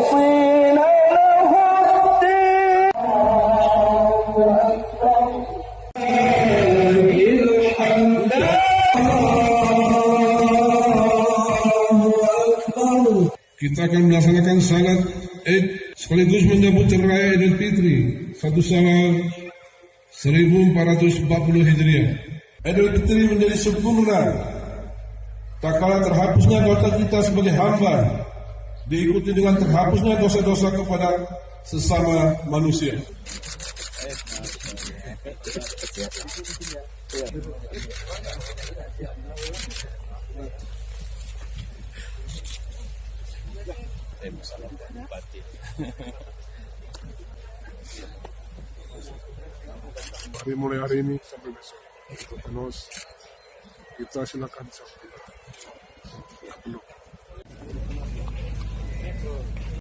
مخلصين له الدين Kita akan melaksanakan salat Id sekaligus menyambut raya Idul Fitri 1 Syawal 1440 Hijriah. Idul Fitri menjadi sempurna tak kala terhapusnya dosa kita sebagai hamba, diikuti dengan terhapusnya dosa-dosa kepada sesama manusia. Dari mulai hari ini sampai besok, terus kita silakan sampai belum.